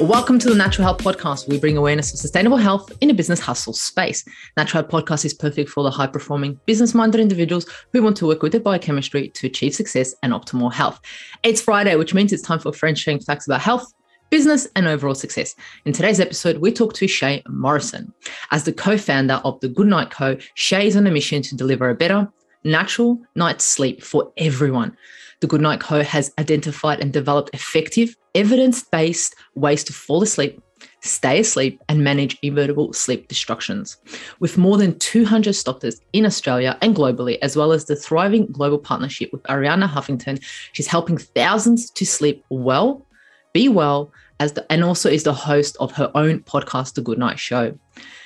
Welcome to the Natural Health Podcast. We bring awareness of sustainable health in a business hustle space. Natural Health Podcast is perfect for the high-performing, business-minded individuals who want to work with their biochemistry to achieve success and optimal health. It's Friday, which means it's time for friends sharing facts about health, business, and overall success. In today's episode, we talk to Shea Morrison. As the co-founder of the Goodnight Co, Shea is on a mission to deliver a better, natural night's sleep for everyone. The Goodnight Co has identified and developed effective, evidence-based ways to fall asleep, stay asleep, and manage inevitable sleep disruptions. With more than 200 doctors in Australia and globally, as well as the thriving global partnership with Arianna Huffington, she's helping thousands to sleep well, be well, and also is the host of her own podcast, The Goodnight Show.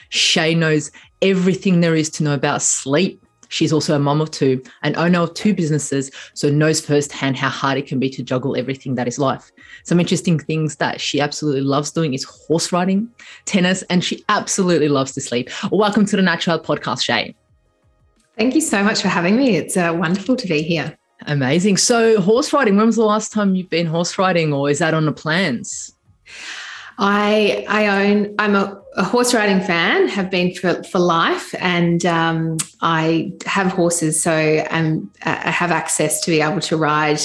Shea knows everything there is to know about sleep. She's also a mom of two, an owner of two businesses, so knows firsthand how hard it can be to juggle everything that is life. Some interesting things that she absolutely loves doing is horse riding, tennis, and she absolutely loves to sleep. Welcome to the Natural Health Podcast, Shea. Thank you so much for having me. It's wonderful to be here. Amazing. So horse riding, when was the last time you've been horse riding, or is that on the plans? I'm a horse riding fan, have been for life, and I have horses, so I have access to be able to ride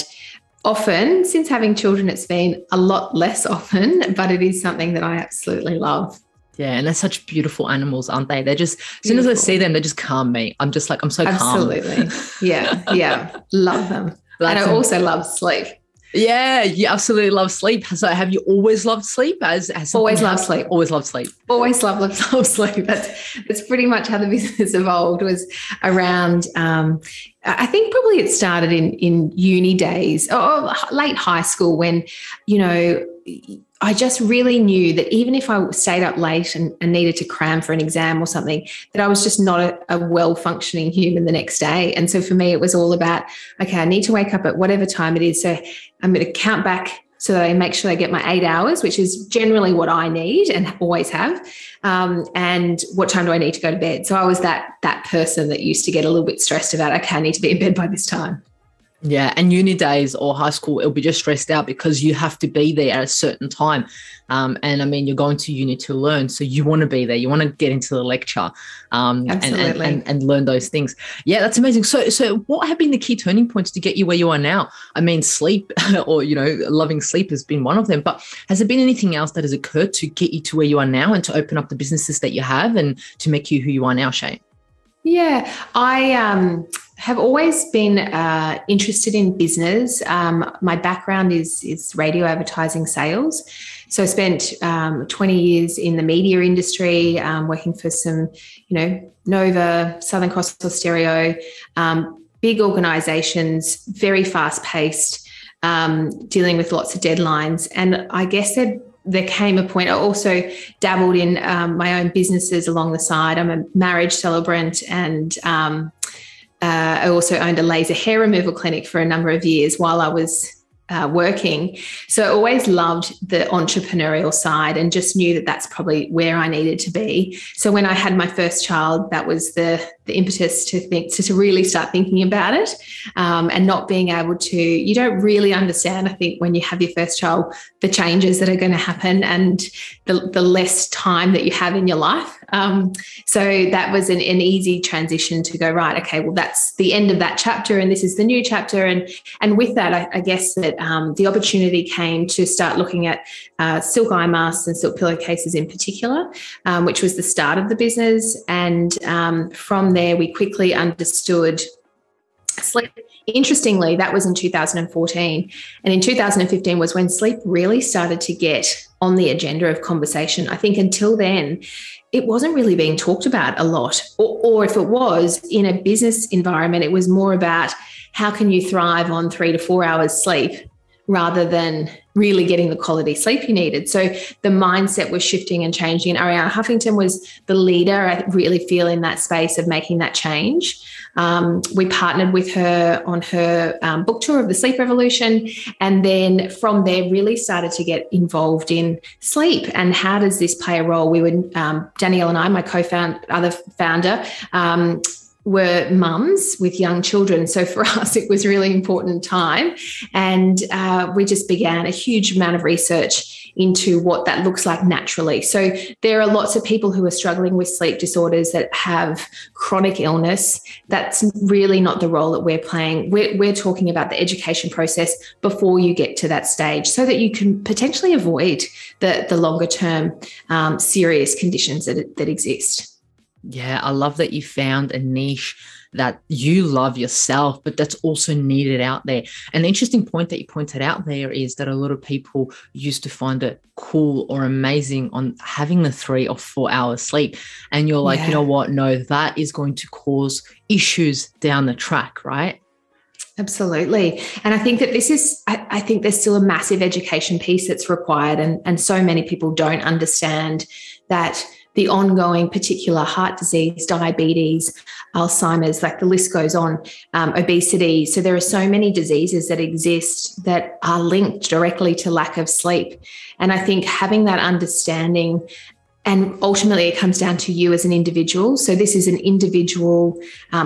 often. Since having children, it's been a lot less often, but it is something that I absolutely love. Yeah, and they're such beautiful animals, aren't they? They're just, as soon as I see them, they just calm me. I'm just like, I'm so calm. Absolutely. Yeah. Love them. And I also love sleep. Yeah, you absolutely love sleep. So have you always loved sleep? Always loved sleep. Always loved sleep. Always loved sleep. That's pretty much how the business evolved, was around, I think probably it started in uni days or late high school when, I just really knew that even if I stayed up late and needed to cram for an exam or something, that I was just not a well-functioning human the next day. And so for me, it was all about, okay, I need to wake up at whatever time it is. So I'm going to count back so that I make sure I get my 8 hours, which is generally what I need and always have. And what time do I need to go to bed? So I was that person that used to get a little bit stressed about, okay, I need to be in bed by this time. Yeah, and uni days or high school, it'll be just stressed out because you have to be there at a certain time. And I mean, you're going to uni to learn, so you want to be there. You want to get into the lecture and learn those things. Yeah, that's amazing. So what have been the key turning points to get you where you are now? I mean, sleep or, loving sleep has been one of them, but has there been anything else that has occurred to get you to where you are now and to open up the businesses that you have and to make you who you are now, Shea? Yeah, I have always been interested in business. My background is radio advertising sales. So I spent 20 years in the media industry, working for some, Nova, Southern Cross Stereo, big organisations, very fast-paced, dealing with lots of deadlines. And I guess there came a point. I also dabbled in my own businesses along the side. I'm a marriage celebrant, and I also owned a laser hair removal clinic for a number of years while I was working. So I always loved the entrepreneurial side and just knew that that's probably where I needed to be. So when I had my first child, that was the impetus to really start thinking about it, and not being able to, you don't really understand, I think, when you have your first child, the changes that are going to happen and the less time that you have in your life. So that was an easy transition to go, right, okay, well, that's the end of that chapter and this is the new chapter. And with that, I guess that the opportunity came to start looking at silk eye masks and silk pillowcases in particular, which was the start of the business. And from there, we quickly understood sleep. Interestingly, that was in 2014. And in 2015 was when sleep really started to get on the agenda of conversation. I think until then, it wasn't really being talked about a lot. Or if it was, in a business environment, it was more about how can you thrive on 3 to 4 hours sleep rather than really getting the quality sleep you needed. So the mindset was shifting and changing. And Arianna Huffington was the leader, I really feel, in that space of making that change. We partnered with her on her book tour of The Sleep Revolution. And then from there really started to get involved in sleep and how does this play a role. We would, Danielle and I, my other founder, were mums with young children. So for us, it was really important time. And we just began a huge amount of research into what that looks like naturally. So there are lots of people who are struggling with sleep disorders that have chronic illness. That's really not the role that we're playing. We're talking about the education process before you get to that stage so that you can potentially avoid the longer term serious conditions that exist. Yeah, I love that you found a niche that you love yourself, but that's also needed out there. And the interesting point that you pointed out there is that a lot of people used to find it cool or amazing on having the 3 or 4 hours sleep. And you're like, you know what? No, that is going to cause issues down the track, right? Absolutely. And I think that I think there's still a massive education piece that's required. And so many people don't understand that the ongoing particular heart disease, diabetes, Alzheimer's, like the list goes on, obesity. So there are so many diseases that exist that are linked directly to lack of sleep. And I think having that understanding, and ultimately it comes down to you as an individual. So this is an individual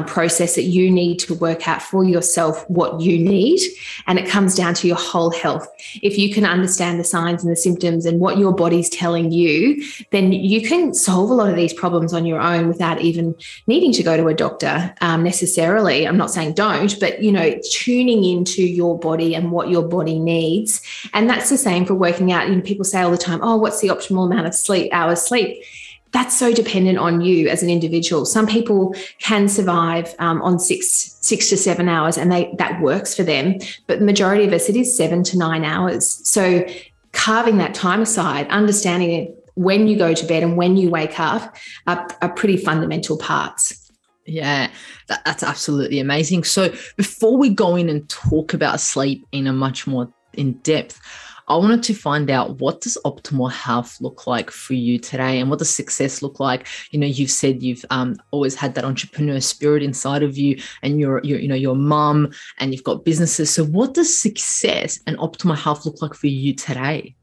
process that you need to work out for yourself what you need. And it comes down to your whole health. If you can understand the signs and the symptoms and what your body's telling you, then you can solve a lot of these problems on your own without even needing to go to a doctor necessarily. I'm not saying don't, but, tuning into your body and what your body needs. And that's the same for working out. People say all the time, oh, what's the optimal amount of hours sleep? That's so dependent on you as an individual. Some people can survive on 6 to 7 hours and that works for them. But the majority of us, it is 7 to 9 hours. So carving that time aside, understanding it when you go to bed and when you wake up are pretty fundamental parts. Yeah, that's absolutely amazing. So before we go in and talk about sleep in a much more in depth, I wanted to find out, what does optimal health look like for you today, and what does success look like? You've said you've always had that entrepreneur spirit inside of you, and you're your mum, and you've got businesses. So what does success and optimal health look like for you today?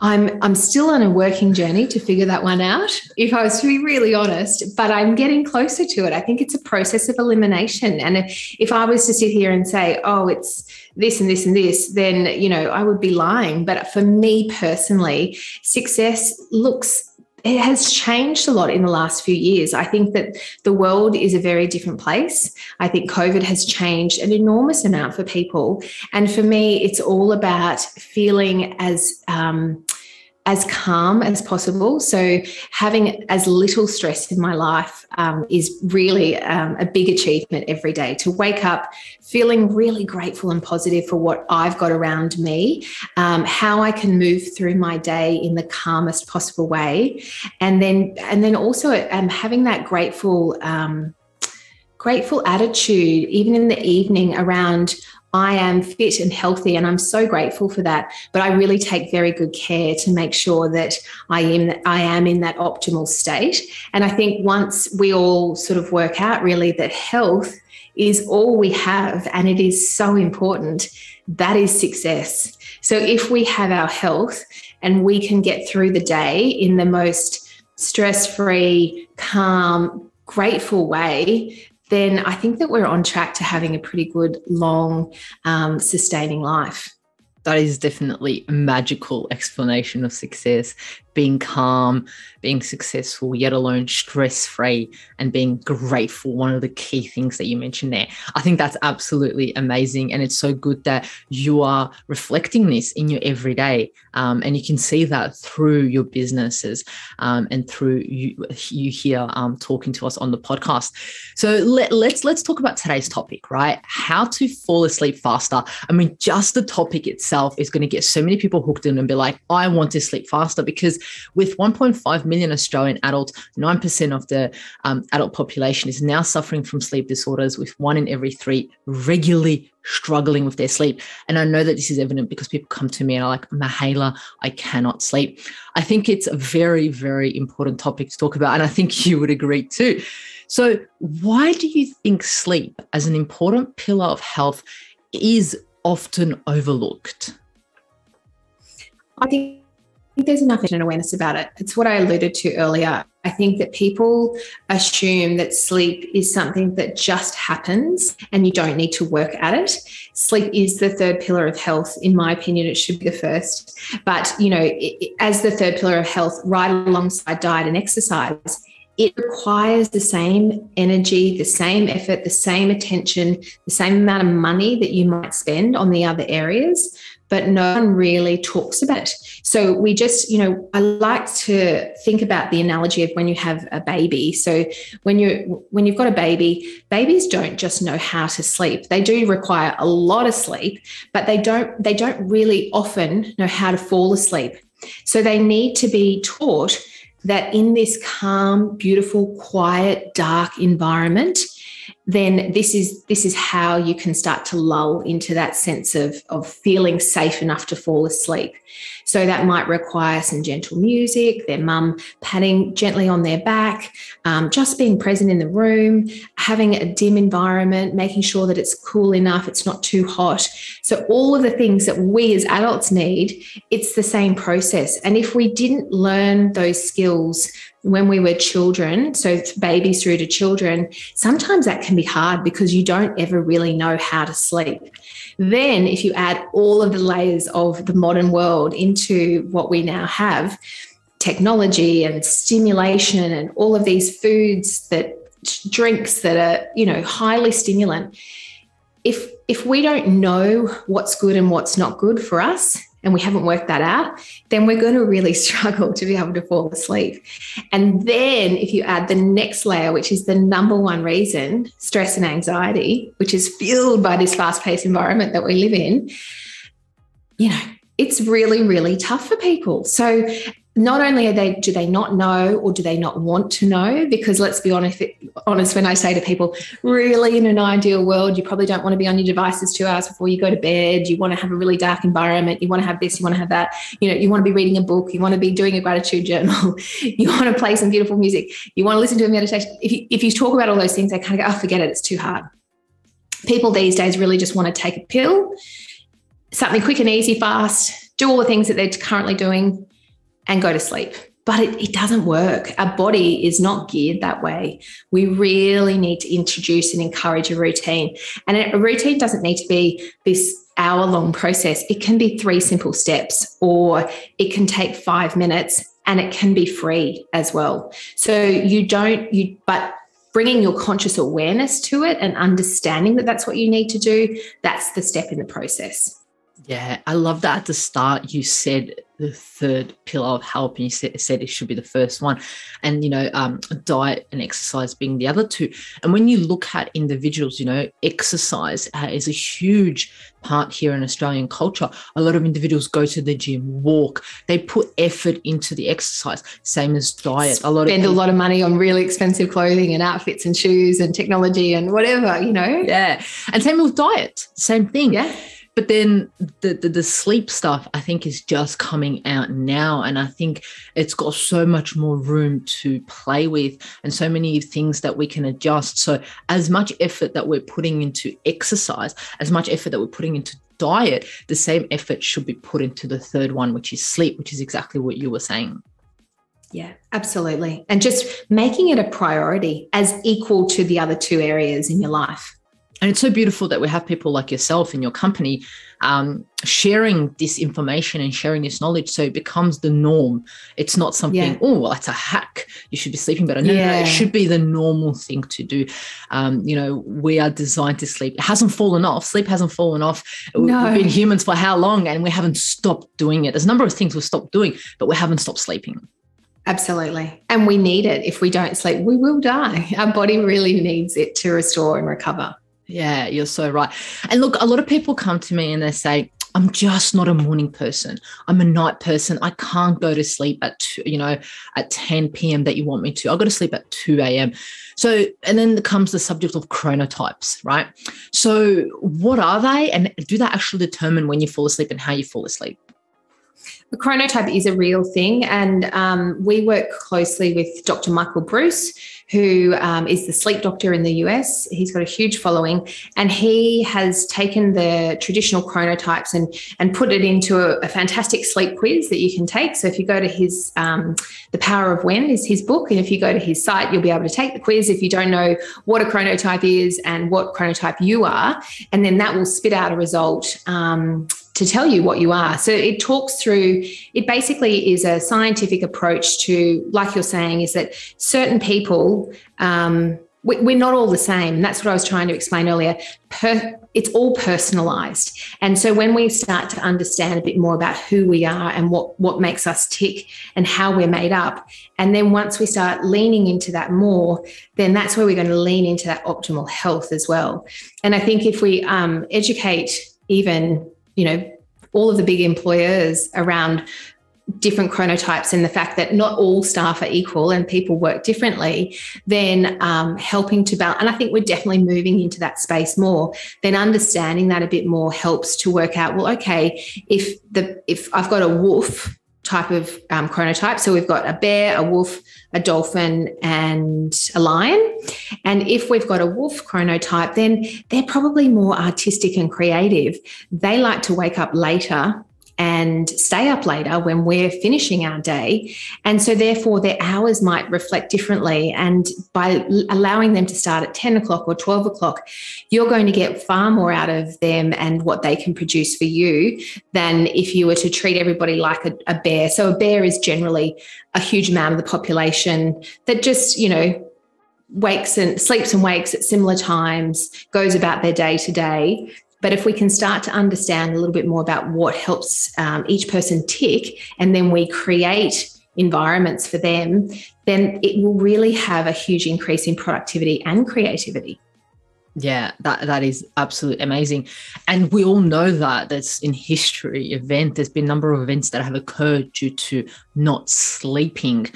I'm still on a working journey to figure that one out, if I was to be really honest, but I'm getting closer to it. I think it's a process of elimination. And if I was to sit here and say, oh, it's this and this and this, then, I would be lying. But for me personally, success it has changed a lot in the last few years. I think that the world is a very different place. I think COVID has changed an enormous amount for people. And for me, it's all about feeling as calm as possible. So having as little stress in my life is really a big achievement every day. To wake up feeling really grateful and positive for what I've got around me, how I can move through my day in the calmest possible way, and then also having that grateful attitude even in the evening around, I am fit and healthy, and I'm so grateful for that. But I really take very good care to make sure that I am in that optimal state. And I think once we all sort of work out really that health is all we have, and it is so important, that is success. So if we have our health and we can get through the day in the most stress-free, calm, grateful way, then I think that we're on track to having a pretty good, long, sustaining life. That is definitely a magical explanation of success. Being calm, being successful, yet alone stress-free, and being grateful. One of the key things that you mentioned there. I think that's absolutely amazing. And it's so good that you are reflecting this in your everyday. And you can see that through your businesses and through you here talking to us on the podcast. So let's talk about today's topic, right? How to fall asleep faster. I mean, just the topic itself is going to get so many people hooked in and be like, I want to sleep faster, because with 1.5 million Australian adults, 9% of the adult population is now suffering from sleep disorders, with 1 in every 3 regularly struggling with their sleep. And I know that this is evident because people come to me and are like, Mahela, I cannot sleep. I think it's a very, very important topic to talk about. And I think you would agree too. So why do you think sleep as an important pillar of health is often overlooked? I think think there's enough awareness about it. It's what I alluded to earlier. I think that people assume that sleep is something that just happens and you don't need to work at it. Sleep is the third pillar of health. In my opinion, it should be the first. But, as the third pillar of health, right alongside diet and exercise, it requires the same energy, the same effort, the same attention, the same amount of money that you might spend on the other areas, but no one really talks about it. So we just, I like to think about the analogy of when you have a baby. So when you've got a baby, babies don't just know how to sleep. They do require a lot of sleep, but they don't really often know how to fall asleep. So they need to be taught that in this calm, beautiful, quiet, dark environment, then this is how you can start to lull into that sense of feeling safe enough to fall asleep. So that might require some gentle music, their mum patting gently on their back, just being present in the room, having a dim environment, making sure that it's cool enough, it's not too hot. So all of the things that we as adults need, it's the same process. And if we didn't learn those skills when we were children, so babies through to children, sometimes that can be hard because you don't ever really know how to sleep. Then if you add all of the layers of the modern world into what we now have, technology and stimulation and all of these drinks that are, highly stimulant, if we don't know what's good and what's not good for us, and we haven't worked that out, then we're going to really struggle to be able to fall asleep. And then if you add the next layer, which is the number one reason, stress and anxiety, which is fueled by this fast-paced environment that we live in, it's really, really tough for people. So not only do they not know or do they not want to know? Because let's be honest, when I say to people, really in an ideal world, you probably don't want to be on your devices 2 hours before you go to bed. You want to have a really dark environment. You want to have this, you want to have that. You want to be reading a book. You want to be doing a gratitude journal. You want to play some beautiful music. You want to listen to a meditation. If you talk about all those things, they kind of go, oh, forget it. It's too hard. People these days really just want to take a pill, something quick and easy, fast, do all the things that they're currently doing, and go to sleep. But it doesn't work. Our body is not geared that way. We really need to introduce and encourage a routine. And a routine doesn't need to be this hour-long process. It can be 3 simple steps, or it can take 5 minutes, and it can be free as well. So but bringing your conscious awareness to it and understanding that that's what you need to do, that's the step in the process. Yeah, I love that at the start you said the third pillar of health, and you said it should be the first one, and diet and exercise being the other two. And when you look at individuals, exercise is a huge part here in Australian culture. A lot of individuals go to the gym, walk, they put effort into the exercise, same as diet. Spend a lot of money on really expensive clothing and outfits and shoes and technology and whatever, Yeah, and same with diet, same thing. Yeah. But then the sleep stuff, I think, is just coming out now. And I think it's got so much more room to play with and so many things that we can adjust. So as much effort that we're putting into exercise, as much effort that we're putting into diet, the same effort should be put into the third one, which is sleep, which is exactly what you were saying. Yeah, absolutely. And just making it a priority as equal to the other 2 areas in your life. And it's so beautiful that we have people like yourself in your company sharing this information and sharing this knowledge, so it becomes the norm. It's not something, that's a hack, you should be sleeping better. No, it should be the normal thing to do. We are designed to sleep. It hasn't fallen off. Sleep hasn't fallen off. No. We've been humans for how long, and we haven't stopped doing it. There's a number of things we've stopped doing, but we haven't stopped sleeping. Absolutely. And we need it. If we don't sleep, we will die. Our body really needs it to restore and recover. Yeah, you're so right. And look, a lot of people come to me and they say, I'm just not a morning person. I'm a night person. I can't go to sleep at 10 p.m. that you want me to. I go to sleep at 2 a.m. So, and then comes the subject of chronotypes, right? So what are they, and do they actually determine when you fall asleep and how you fall asleep? The chronotype is a real thing, and we work closely with Dr. Michael Bruce, who is the sleep doctor in the US. He's got a huge following, and he has taken the traditional chronotypes and put it into a fantastic sleep quiz that you can take. So if you go to his The Power of When is his book, and if you go to his site, you'll be able to take the quiz if you don't know what a chronotype is and what chronotype you are, and then that will spit out a result to tell you what you are. So it talks through, it basically is a scientific approach to, like you're saying, is that certain people, we're not all the same. And that's what I was trying to explain earlier. It's all personalized. And so when we start to understand a bit more about who we are and what makes us tick and how we're made up, and then once we start leaning into that more, then that's where we're going to lean into that optimal health as well. And I think if we educate even, all of the big employers around different chronotypes and the fact that not all staff are equal and people work differently, then helping to balance. And I think we're definitely moving into that space more. Then understanding that a bit more helps to work out, well, okay, if I've got a wolf type of chronotype, so we've got a bear, a wolf, a dolphin, and a lion. And if we've got a wolf chronotype, then they're probably more artistic and creative. They like to wake up later and stay up later when we're finishing our day. And so therefore their hours might reflect differently. And by allowing them to start at 10 o'clock or 12 o'clock, you're going to get far more out of them and what they can produce for you than if you were to treat everybody like a bear. So a bear is generally a huge amount of the population that just, sleeps and wakes at similar times, goes about their day to day. But if we can start to understand a little bit more about what helps each person tick, and then we create environments for them, then it will really have a huge increase in productivity and creativity. Yeah, that is absolutely amazing. And we all know that's in history there's been a number of events that have occurred due to not sleeping,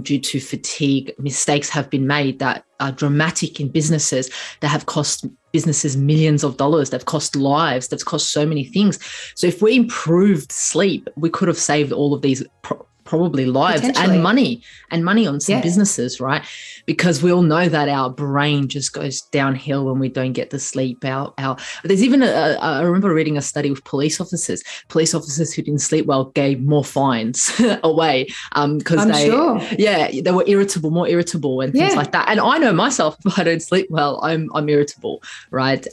due to fatigue. Mistakes have been made that are dramatic in businesses, that have cost businesses millions of dollars, they've cost lives, they've cost so many things. So if we improved sleep, we could have saved all of these probably lives and money on some businesses, right? Because we all know that our brain just goes downhill when we don't get the sleep. There's even I remember reading a study with police officers who didn't sleep well gave more fines away because they were more irritable and things like that. And I know myself, if I don't sleep well, I'm irritable, right?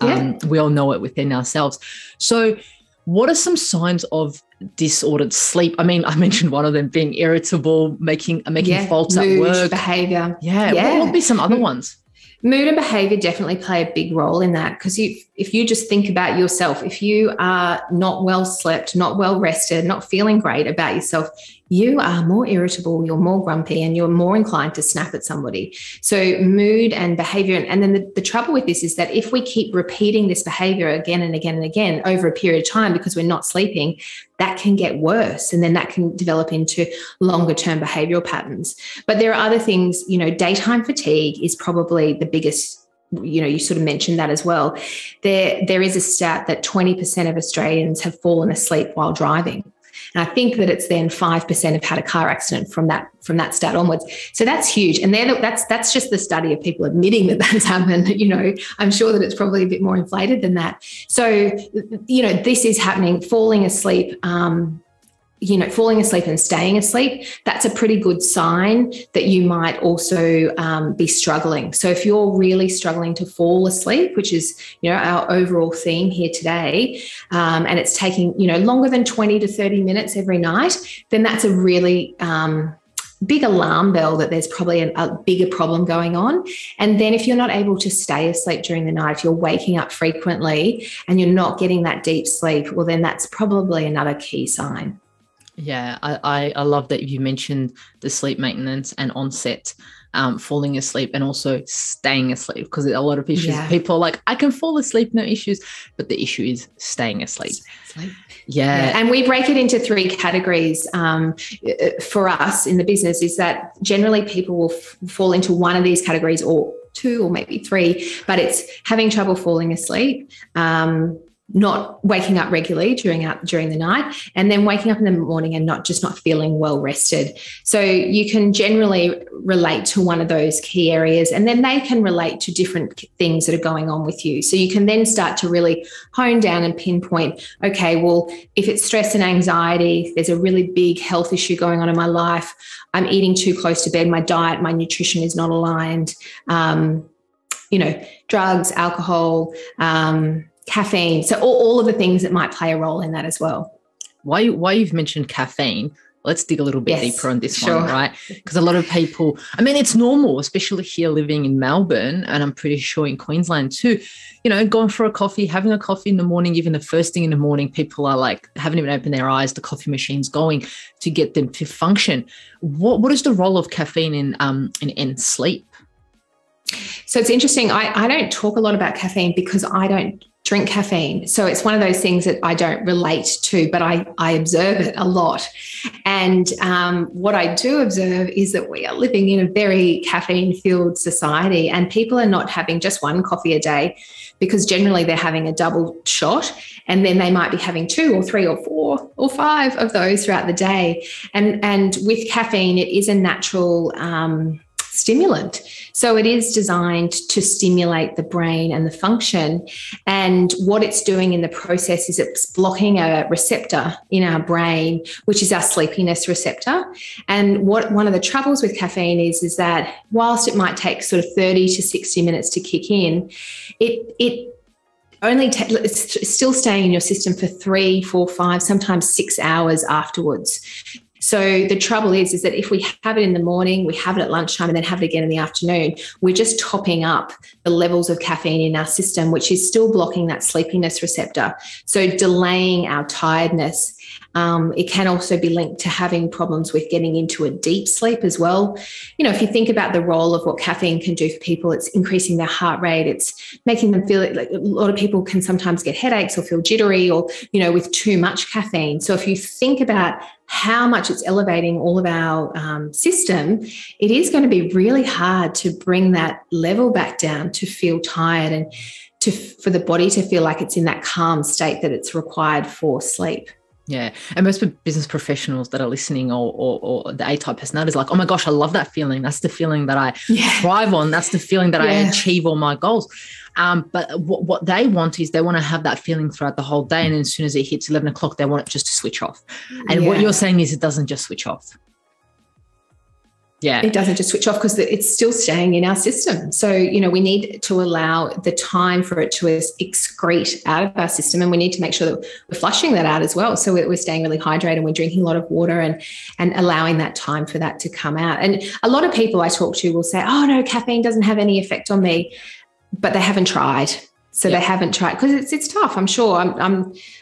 We all know it within ourselves. So what are some signs of disordered sleep? I mean, I mentioned one of them being irritable, making faults at work. Behavior. What would be some other ones? Mood and behavior definitely play a big role in that, because if you just think about yourself, if you are not well slept, not well rested, not feeling great about yourself, you are more irritable, you're more grumpy, and you're more inclined to snap at somebody. So mood and behavior. And then the trouble with this is that if we keep repeating this behavior again and again and again over a period of time because we're not sleeping, that can get worse. And then that can develop into longer term behavioral patterns. But there are other things, daytime fatigue is probably the biggest. You sort of mentioned that as well. There is a stat that 20% of Australians have fallen asleep while driving. And I think that it's then 5% have had a car accident from that stat onwards. So that's huge. And that's just the study of people admitting that that's happened. I'm sure that it's probably a bit more inflated than that. So, this is happening, falling asleep and staying asleep. That's a pretty good sign that you might also be struggling. So if you're really struggling to fall asleep, which is, our overall theme here today, and it's taking, longer than 20 to 30 minutes every night, then that's a really big alarm bell that there's probably a bigger problem going on. And then if you're not able to stay asleep during the night, if you're waking up frequently and you're not getting that deep sleep, well, then that's probably another key sign. Yeah, I love that you mentioned the sleep maintenance and onset, falling asleep and also staying asleep, because a lot of issues, people are like, I can fall asleep, no issues, but the issue is staying asleep. Yeah. And we break it into 3 categories for us in the business, is that generally people will fall into one of these categories, or 2 or maybe 3, but it's having trouble falling asleep, not waking up regularly during the night, and then waking up in the morning and not feeling well rested. So you can generally relate to one of those key areas, and then they can relate to different things that are going on with you. So you can then start to really hone down and pinpoint, okay, well, if it's stress and anxiety, there's a really big health issue going on in my life, I'm eating too close to bed, my diet, my nutrition is not aligned, drugs, alcohol, caffeine. So all of the things that might play a role in that as well. Why you've mentioned caffeine, let's dig a little bit deeper on this one, right? Because a lot of people, I mean, it's normal, especially here living in Melbourne, and I'm pretty sure in Queensland too, going for a coffee, having a coffee in the morning, even the first thing in the morning, people are like, haven't even opened their eyes, the coffee machine's going to get them to function. What is the role of caffeine in sleep? So it's interesting. I don't talk a lot about caffeine because I don't drink caffeine. So it's one of those things that I don't relate to, but I observe it a lot. And what I do observe is that we are living in a very caffeine-filled society, and people are not having just one coffee a day, because generally they're having a double shot, and then they might be having 2 or 3 or 4 or 5 of those throughout the day. And with caffeine, it is a natural stimulant. So it is designed to stimulate the brain and the function. And what it's doing in the process is it's blocking a receptor in our brain, which is our sleepiness receptor. And one of the troubles with caffeine is that whilst it might take sort of 30 to 60 minutes to kick in, it's still staying in your system for 3, 4, 5, sometimes 6 hours afterwards. So the trouble is that if we have it in the morning, we have it at lunchtime, and then have it again in the afternoon, we're just topping up the levels of caffeine in our system, which is still blocking that sleepiness receptor. So delaying our tiredness. It can also be linked to having problems with getting into a deep sleep as well. If you think about the role of what caffeine can do for people, it's increasing their heart rate. It's making them feel like a lot of people can sometimes get headaches or feel jittery or, with too much caffeine. So if you think about how much it's elevating all of our system, it is going to be really hard to bring that level back down to feel tired and for the body to feel like it's in that calm state that it's required for sleep. Yeah. And most business professionals that are listening or the A-type personality is like, oh my gosh, I love that feeling. That's the feeling that I thrive on. That's the feeling that I achieve all my goals. But what they want is they want to have that feeling throughout the whole day. And then as soon as it hits 11 o'clock, they want it just to switch off. And what you're saying is it doesn't just switch off. Yeah. It doesn't just switch off because it's still staying in our system. So, we need to allow the time for it to excrete out of our system, and we need to make sure that we're flushing that out as well. So we're staying really hydrated, we're drinking a lot of water and allowing that time for that to come out. And a lot of people I talk to will say, oh no, caffeine doesn't have any effect on me, but they haven't tried. So they haven't tried because it's tough. I'm sure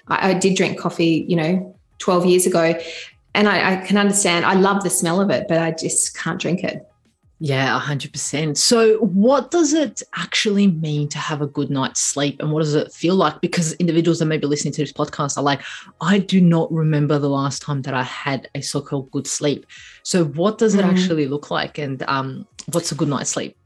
I did drink coffee, 12 years ago. And I can understand. I love the smell of it, but I just can't drink it. Yeah, 100%. So what does it actually mean to have a good night's sleep, and what does it feel like? Because individuals that may be listening to this podcast are like, I do not remember the last time that I had a so-called good sleep. So what does it actually look like, and what's a good night's sleep?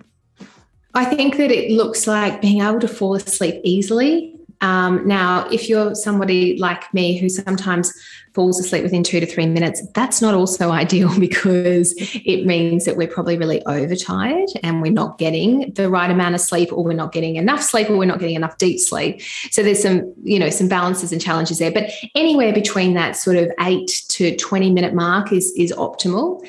I think that it looks like being able to fall asleep easily. Now, if you're somebody like me who sometimes falls asleep within 2 to 3 minutes, that's not also ideal, because it means that we're probably really overtired and we're not getting the right amount of sleep, or we're not getting enough sleep, or we're not getting enough deep sleep. So there's some balances and challenges there, but anywhere between that sort of 8 to 20 minute mark is optimal.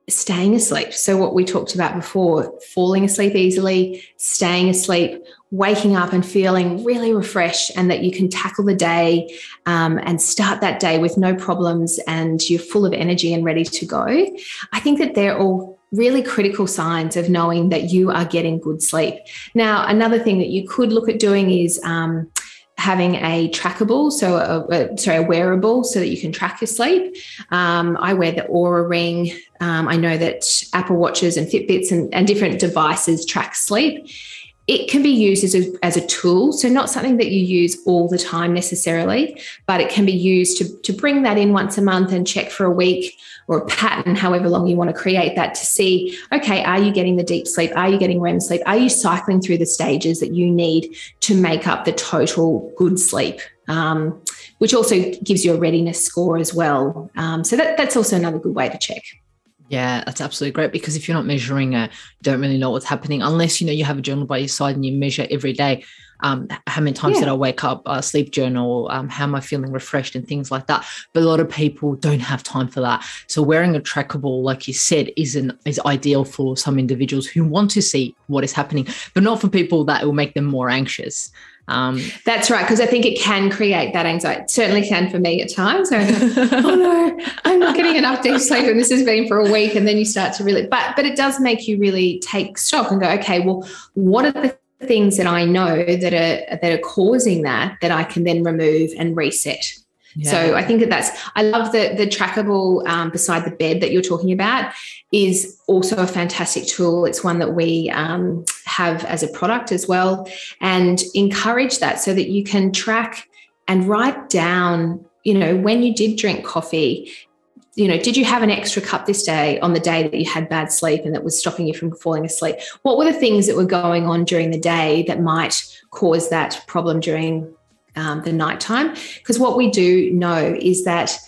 Staying asleep. So what we talked about before, falling asleep easily, staying asleep, waking up and feeling really refreshed, and that you can tackle the day and start that day with no problems, and you're full of energy and ready to go. I think that they're all really critical signs of knowing that you are getting good sleep. Now, another thing that you could look at doing is having a trackable, a wearable, so that you can track your sleep. I wear the Aura Ring. I know that Apple Watches and Fitbits and different devices track sleep. it can be used as a tool. So not something that you use all the time necessarily, but it can be used to bring that in once a month and check for a week or a pattern, however long you want to create that, to see, okay, are you getting the deep sleep? Are you getting REM sleep? Are you cycling through the stages that you need to make up the total good sleep? Which also gives you a readiness score as well. So that's also another good way to check. Yeah, that's absolutely great, because if you're not measuring it, you don't really know what's happening unless, you have a journal by your side and you measure every day. How many times did I wake up, sleep journal, how am I feeling refreshed and things like that. But a lot of people don't have time for that. So wearing a trackable, like you said, is ideal for some individuals who want to see what is happening, but not for people that will make them more anxious. That's right, because I think it can create that anxiety. It certainly can for me at times. So oh no, I'm not getting enough deep sleep, and this has been for a week, and then you start to really, but it does make you really take stock and go, okay, well, what are the things that I know that are causing that I can then remove and reset. Yeah. So I think I love the trackable beside the bed that you're talking about is also a fantastic tool. It's one that we have as a product as well, and encourage that so that you can track and write down, when you did drink coffee, did you have an extra cup this day on the day that you had bad sleep and that was stopping you from falling asleep? What were the things that were going on during the day that might cause that problem during the nighttime? Because what we do know is that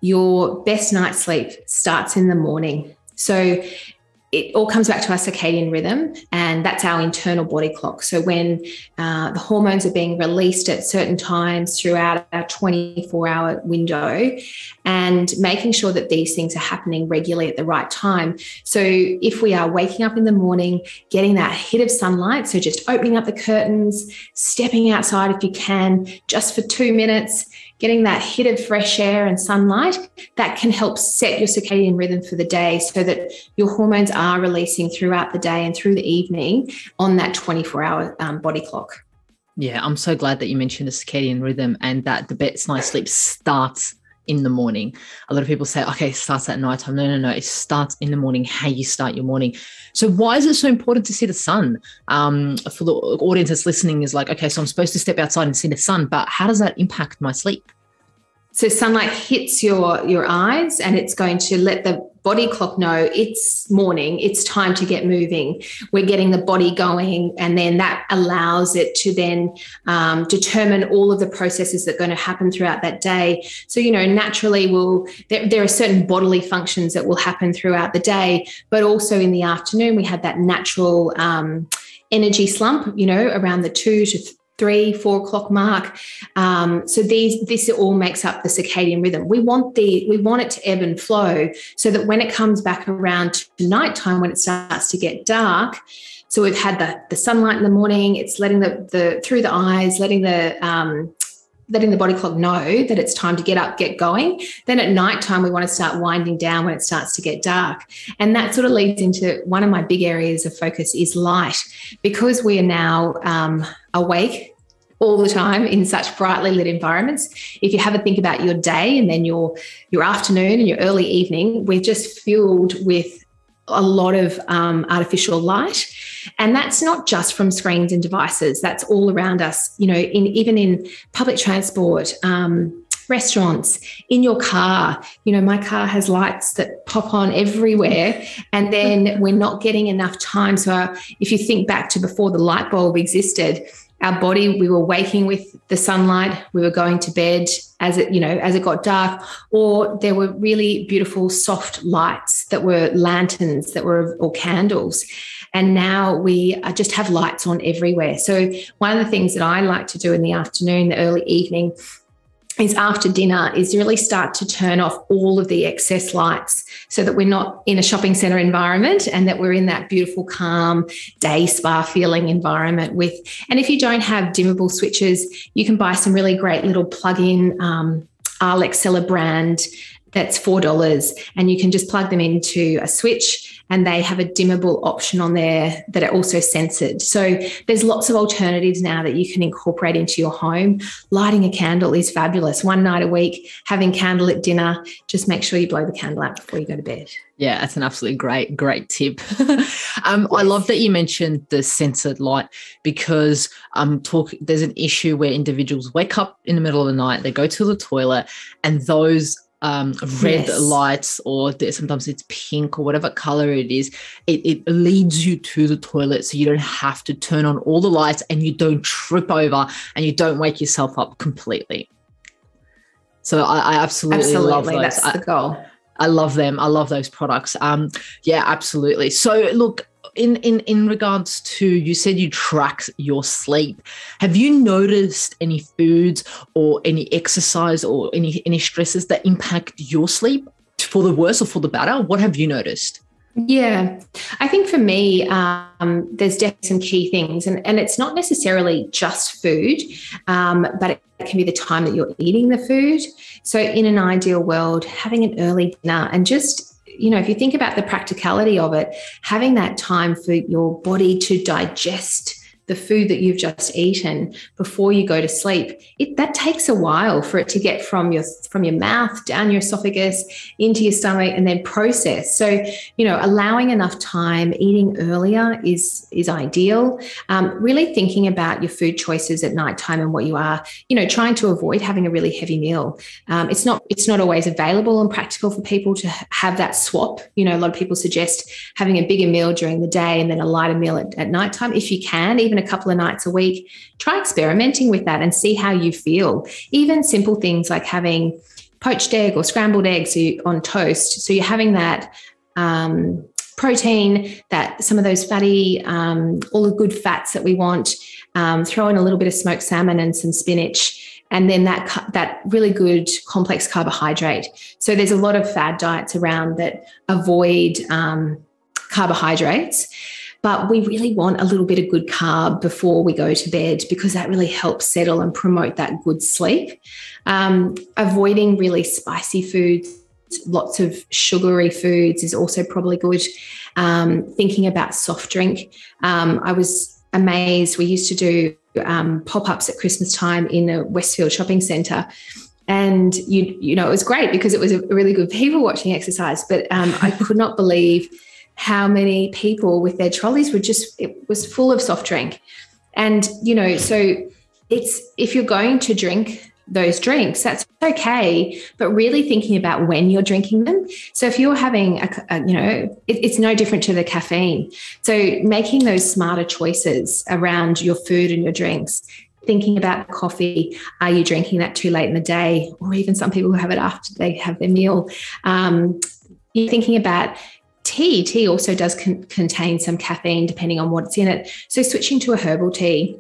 your best night's sleep starts in the morning. So it all comes back to our circadian rhythm, and that's our internal body clock. So when the hormones are being released at certain times throughout our 24-hour window, and making sure that these things are happening regularly at the right time. So if we are waking up in the morning, getting that hit of sunlight, so just opening up the curtains, stepping outside if you can, just for 2 minutes, getting that hit of fresh air and sunlight, that can help set your circadian rhythm for the day so that your hormones are releasing throughout the day and through the evening on that 24-hour body clock. Yeah, I'm so glad that you mentioned the circadian rhythm and that the best night's sleep starts in the morning. A lot of people say, okay, it starts at nighttime. No. It starts in the morning, how you start your morning. So why is it so important to see the sun? For the audience that's listening is like, okay, so I'm supposed to step outside and see the sun, but how does that impact my sleep? So sunlight hits your eyes, and it's going to let the body clock know it's morning, it's time to get moving. We're getting the body going, and then that allows it to then determine all of the processes that are going to happen throughout that day. So, naturally there are certain bodily functions that will happen throughout the day, but also in the afternoon, we have that natural energy slump, around the 2 to 3, 4 o'clock mark. So this all makes up the circadian rhythm. We want it to ebb and flow so that when it comes back around to nighttime, when it starts to get dark, so we've had the sunlight in the morning, it's letting the through the eyes, letting the body clock know that it's time to get up, get going. Then at nighttime, we want to start winding down when it starts to get dark. And that sort of leads into one of my big areas of focus is light. Because we are now awake all the time in such brightly lit environments, if you have a think about your day and then your afternoon and your early evening, we're just filled with a lot of artificial light. And that's not just from screens and devices. That's all around us, even in public transport, restaurants, in your car. My car has lights that pop on everywhere, and then we're not getting enough time. So if you think back to before the light bulb existed, our body, we were waking with the sunlight, we were going to bed as it got dark, or there were really beautiful soft lights that were lanterns or candles. And now we just have lights on everywhere. So one of the things that I like to do in the afternoon, the early evening, is after dinner is really start to turn off all of the excess lights so that we're not in a shopping centre environment, and that we're in that beautiful, calm, day spa feeling environment and if you don't have dimmable switches, you can buy some really great little plug-in Alex Seller brand that's $4, and you can just plug them into a switch and they have a dimmable option on there that are also censored. So there's lots of alternatives now that you can incorporate into your home. Lighting a candle is fabulous. One night a week, having candlelit dinner, just make sure you blow the candle out before you go to bed. Yeah, that's an absolutely great tip. I love that you mentioned the censored light, because there's an issue where individuals wake up in the middle of the night, they go to the toilet, and those red lights, or sometimes it's pink or whatever color it is, it leads you to the toilet, so you don't have to turn on all the lights and you don't trip over and you don't wake yourself up completely. So I absolutely love those. That's the goal. I love them. I love those products. Yeah, absolutely. So look, in regards to, you said you track your sleep. Have you noticed any foods or any exercise or any stresses that impact your sleep for the worse or for the better? What have you noticed? Yeah, I think for me, there's definitely some key things, and it's not necessarily just food, but it can be the time that you're eating the food. So in an ideal world, having an early dinner, and just, if you think about the practicality of it, having that time for your body to digest the food that you've just eaten before you go to sleep, that takes a while for it to get from your mouth down your esophagus into your stomach and then process. So, allowing enough time, eating earlier is ideal. Really thinking about your food choices at nighttime and what you are, trying to avoid having a really heavy meal. It's not always available and practical for people to have that swap. A lot of people suggest having a bigger meal during the day and then a lighter meal at nighttime. If you can, even a couple of nights a week, try experimenting with that and see how you feel. Even simple things like having poached egg or scrambled eggs on toast. So you're having that protein, that some of those fatty, all the good fats that we want, throw in a little bit of smoked salmon and some spinach, and then that really good complex carbohydrate. So there's a lot of fad diets around that avoid carbohydrates, but we really want a little bit of good carb before we go to bed, because that really helps settle and promote that good sleep. Avoiding really spicy foods, lots of sugary foods is also probably good. Thinking about soft drink. I was amazed. We used to do pop-ups at Christmas time in a Westfield shopping centre. And, it was great because it was a really good people watching exercise. But I could not believe how many people with their trolleys it was full of soft drink. And, so if you're going to drink those drinks, that's okay, but really thinking about when you're drinking them. So if you're having it's no different to the caffeine. So making those smarter choices around your food and your drinks, thinking about coffee. Are you drinking that too late in the day? Or even some people who have it after they have their meal. You're thinking about tea. Tea also does contain some caffeine depending on what's in it. So switching to a herbal tea,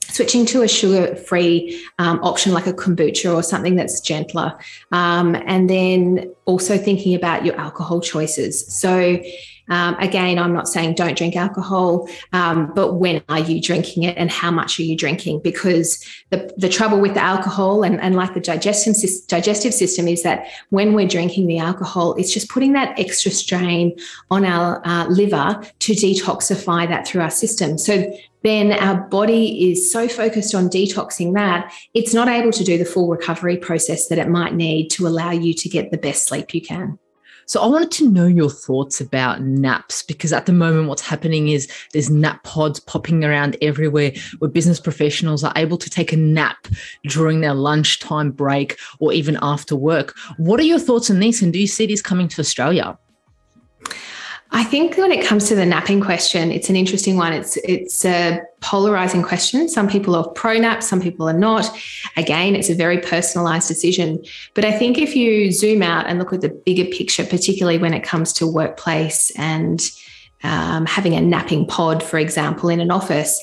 switching to a sugar-free option like a kombucha or something that's gentler. And then also thinking about your alcohol choices. So again, I'm not saying don't drink alcohol, but when are you drinking it and how much are you drinking? Because the trouble with the alcohol and like the digestive system is that when we're drinking the alcohol, it's just putting that extra strain on our liver to detoxify that through our system. So then our body is so focused on detoxing that it's not able to do the full recovery process that it might need to allow you to get the best sleep you can. So I wanted to know your thoughts about naps, because at the moment what's happening is there's nap pods popping around everywhere where business professionals are able to take a nap during their lunchtime break or even after work. What are your thoughts on this, and do you see this coming to Australia? I think when it comes to the napping question, it's an interesting one. It's a polarizing question. Some people are pro-nap, some people are not. Again, it's a very personalized decision. But I think if you zoom out and look at the bigger picture, particularly when it comes to workplace and having a napping pod, for example, in an office,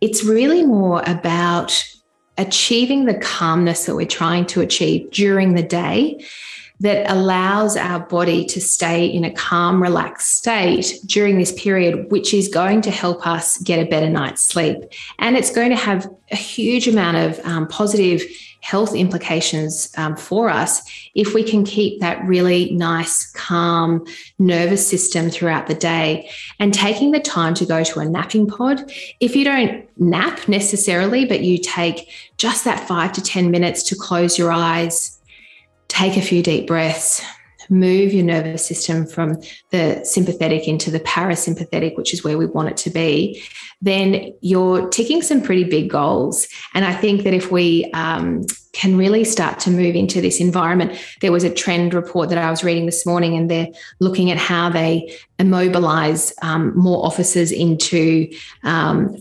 it's really more about achieving the calmness that we're trying to achieve during the day. that allows our body to stay in a calm, relaxed state during this period, which is going to help us get a better night's sleep. And it's going to have a huge amount of positive health implications for us if we can keep that really nice, calm nervous system throughout the day. And taking the time to go to a napping pod, if you don't nap necessarily, but you take just that 5 to 10 minutes to close your eyes, take a few deep breaths, move your nervous system from the sympathetic into the parasympathetic, which is where we want it to be, then you're ticking some pretty big goals. And I think that if we can really start to move into this environment, there was a trend report that I was reading this morning, and they're looking at how they immobilize more offices into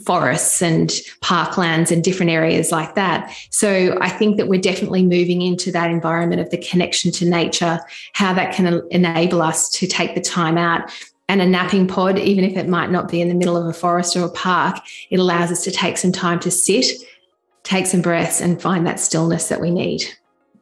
forests and parklands and different areas like that. So I think that we're definitely moving into that environment of the connection to nature, how that can enable us to take the time out. And a napping pod, even if it might not be in the middle of a forest or a park, it allows us to take some time to sit, take some breaths, and find that stillness that we need.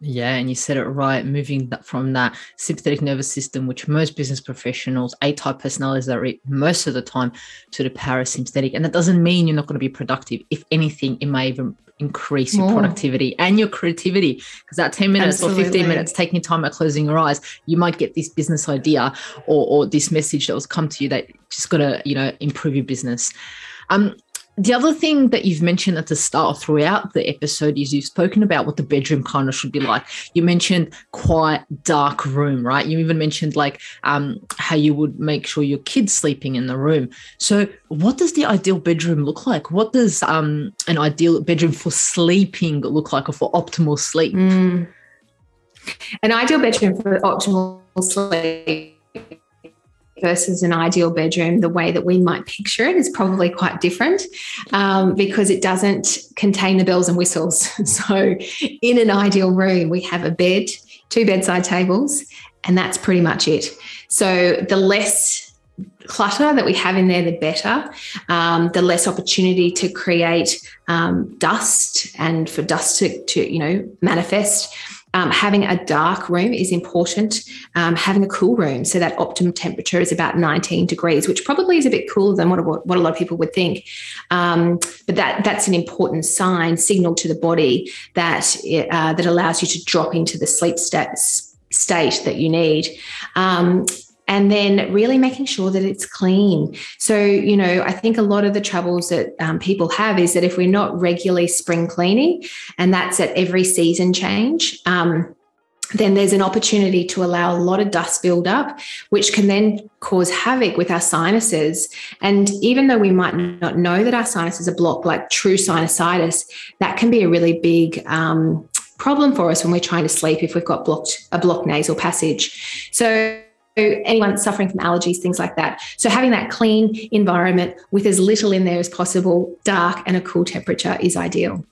Yeah, and you said it right, moving from that sympathetic nervous system, which most business professionals, A-type personalities are most of the time, to the parasympathetic. And that doesn't mean you're not going to be productive. If anything, it may even increase your productivity and your creativity, because that 10 minutes or 15 minutes taking time out, closing your eyes, you might get this business idea or this message that was come to you that just got to, improve your business. The other thing that you've mentioned at the start throughout the episode is you've spoken about what the bedroom kind of should be like. You mentioned quiet, dark room, right? You even mentioned how you would make sure your kid's sleeping in the room. So what does the ideal bedroom look like? What does an ideal bedroom for sleeping look like, or for optimal sleep? An ideal bedroom for optimal sleep versus an ideal bedroom, the way that we might picture it is probably quite different, because it doesn't contain the bells and whistles. So in an ideal room, we have a bed, 2 bedside tables, and that's pretty much it. So the less clutter that we have in there, the better. The less opportunity to create dust and for dust to manifest. Having a dark room is important. Having a cool room, so that optimum temperature is about 19 degrees, which probably is a bit cooler than what a lot of people would think. But that's an important signal to the body that allows you to drop into the sleep state that you need. And then really making sure that it's clean. So, I think a lot of the troubles that people have is that if we're not regularly spring cleaning, and that's at every season change, then there's an opportunity to allow a lot of dust build up, which can then cause havoc with our sinuses. And even though we might not know that our sinuses are blocked, like true sinusitis, that can be a really big problem for us when we're trying to sleep if we've got a blocked nasal passage. So anyone suffering from allergies, things like that. So having that clean environment with as little in there as possible, dark and a cool temperature is ideal.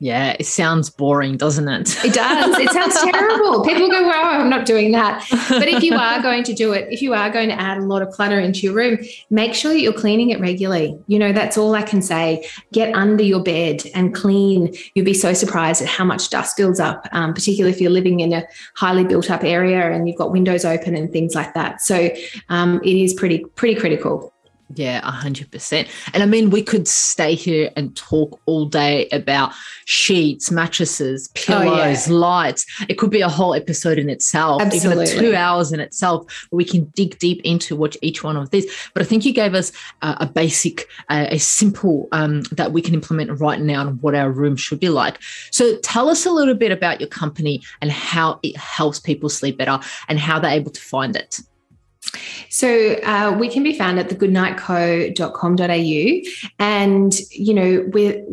Yeah, it sounds boring, doesn't it? It does. It sounds terrible. People go, well, I'm not doing that. But if you are going to do it, if you are going to add a lot of clutter into your room, make sure that you're cleaning it regularly. That's all I can say. Get under your bed and clean. You'll be so surprised at how much dust builds up, particularly if you're living in a highly built up area and you've got windows open and things like that. So it is pretty critical. Yeah, 100%. And I mean, we could stay here and talk all day about sheets, mattresses, pillows, lights. It could be a whole episode in itself, Absolutely. even 2 hours in itself, where we can dig deep into what each one of these. But I think you gave us a basic, a simple that we can implement right now on what our room should be like. So tell us a little bit about your company and how it helps people sleep better and how they're able to find it. So we can be found at thegoodnightco.com.au, and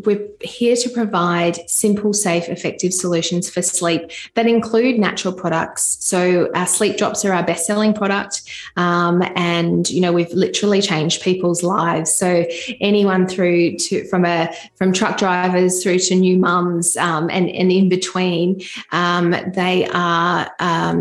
we're here to provide simple, safe, effective solutions for sleep that include natural products. So our sleep drops are our best-selling product, and we've literally changed people's lives. So anyone from truck drivers through to new mums and in between, they are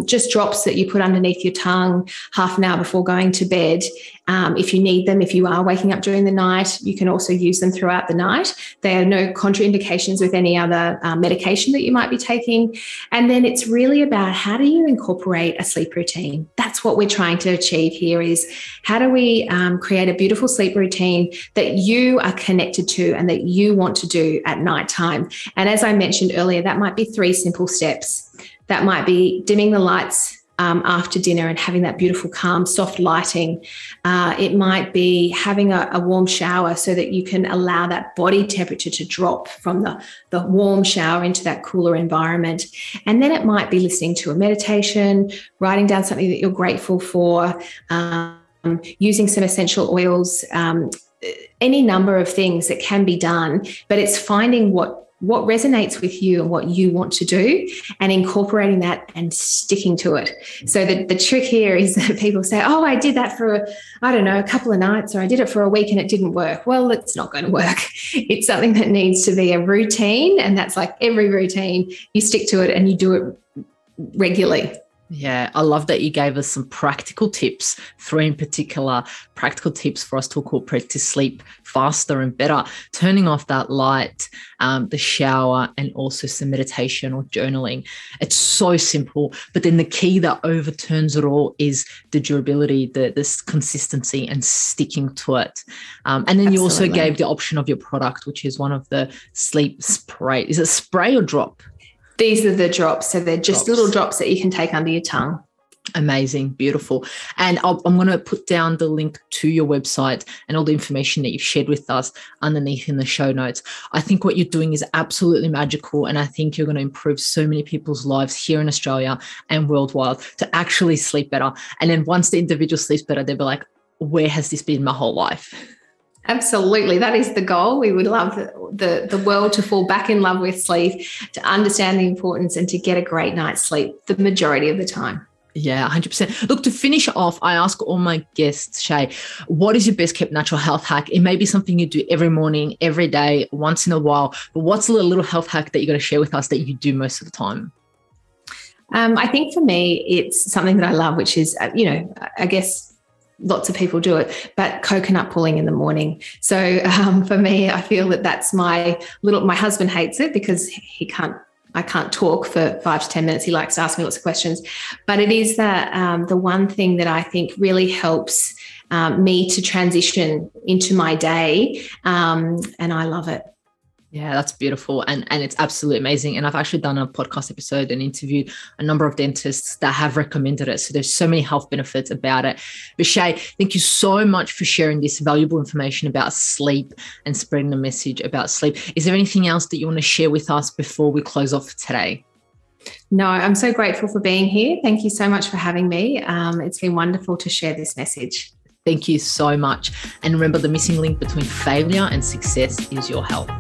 just drops that you put underneath your tongue, half half an hour before going to bed. If you need them, if you are waking up during the night, you can also use them throughout the night. There are no contraindications with any other medication that you might be taking. And then it's really about how do you incorporate a sleep routine? That's what we're trying to achieve here is how do we create a beautiful sleep routine that you are connected to and that you want to do at nighttime. And as I mentioned earlier, that might be 3 simple steps. That might be dimming the lights after dinner and having that beautiful, calm, soft lighting. It might be having a warm shower so that you can allow that body temperature to drop from the warm shower into that cooler environment. And then it might be listening to a meditation, writing down something that you're grateful for, using some essential oils, any number of things that can be done, but it's finding what resonates with you and what you want to do and incorporating that and sticking to it. So the trick here is that people say, oh, I did that for, I don't know, a couple of nights, or I did it for a week and it didn't work. Well, it's not going to work. It's something that needs to be a routine, and that's like every routine, you stick to it and you do it regularly. Yeah, I love that you gave us some practical tips, 3 in particular, practical tips for us to incorporate to sleep faster and better, turning off that light, the shower, and also some meditation or journaling. It's so simple, but then the key that overturns it all is the durability, this consistency and sticking to it. And then you also gave the option of your product, which is one of the sleep spray. Is it spray or drop? These are the drops. So they're just little drops that you can take under your tongue. Amazing. Beautiful. And I'm going to put down the link to your website and all the information that you've shared with us underneath in the show notes. I think what you're doing is absolutely magical. And I think you're going to improve so many people's lives here in Australia and worldwide to actually sleep better. And then once the individual sleeps better, they'll be like, where has this been my whole life? Absolutely. That is the goal. We would love the world to fall back in love with sleep, to understand the importance and to get a great night's sleep the majority of the time. Yeah, 100%. Look, to finish off, I ask all my guests, Shea, what is your best kept natural health hack? It may be something you do every morning, every day, once in a while, but what's a little health hack that you're going to share with us that you do most of the time? I think for me, it's something that I love, which is, I guess, lots of people do it, but coconut pulling in the morning. So for me, I feel that that's my husband hates it because I can't talk for 5 to 10 minutes. He likes to ask me lots of questions, but it is the one thing that I think really helps me to transition into my day. And I love it. Yeah, that's beautiful. And it's absolutely amazing. And I've actually done a podcast episode and interviewed a number of dentists that have recommended it. So there's so many health benefits about it. But Shea, thank you so much for sharing this valuable information about sleep and spreading the message about sleep. Is there anything else that you want to share with us before we close off today? No, I'm so grateful for being here. Thank you so much for having me. It's been wonderful to share this message. Thank you so much. And remember, the missing link between failure and success is your health.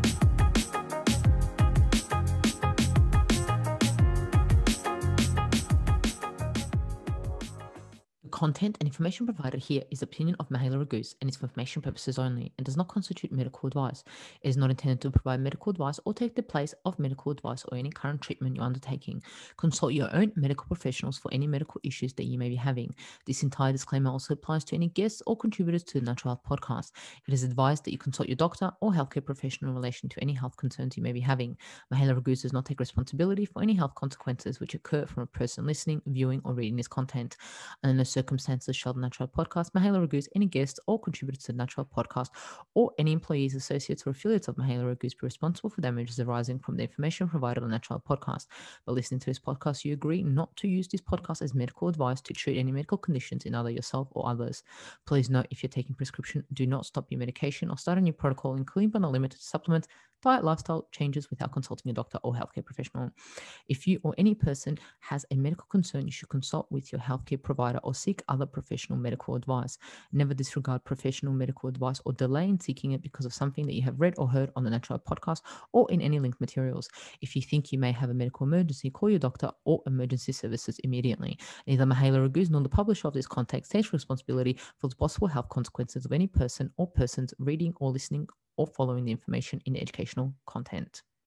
Content and information provided here is opinion of Mahela Raguse and is for information purposes only and does not constitute medical advice. It is not intended to provide medical advice or take the place of medical advice or any current treatment you're undertaking. Consult your own medical professionals for any medical issues that you may be having. This entire disclaimer also applies to any guests or contributors to the Natural Health Podcast. It is advised that you consult your doctor or healthcare professional in relation to any health concerns you may be having. Mahela Raguse does not take responsibility for any health consequences which occur from a person listening, viewing, or reading this content. And in no circumstances shall the Natural Health Podcast, Mahela Raguse, any guests or contributors to the Natural Health Podcast, or any employees, associates, or affiliates of Mahela Raguse be responsible for damages arising from the information provided on the Natural Health Podcast. By listening to this podcast, you agree not to use this podcast as medical advice to treat any medical conditions in either yourself or others. Please note, if you're taking prescription, do not stop your medication or start a new protocol, including but not limited to supplements, diet, lifestyle changes without consulting a doctor or healthcare professional. If you or any person has a medical concern, you should consult with your healthcare provider or seek other professional medical advice. Never disregard professional medical advice or delay in seeking it because of something that you have read or heard on the Natural Health Podcast or in any linked materials. If you think you may have a medical emergency, call your doctor or emergency services immediately. Neither Mahela Raguse nor the publisher of this content takes responsibility for the possible health consequences of any person or persons reading or listening or following the information in the educational content.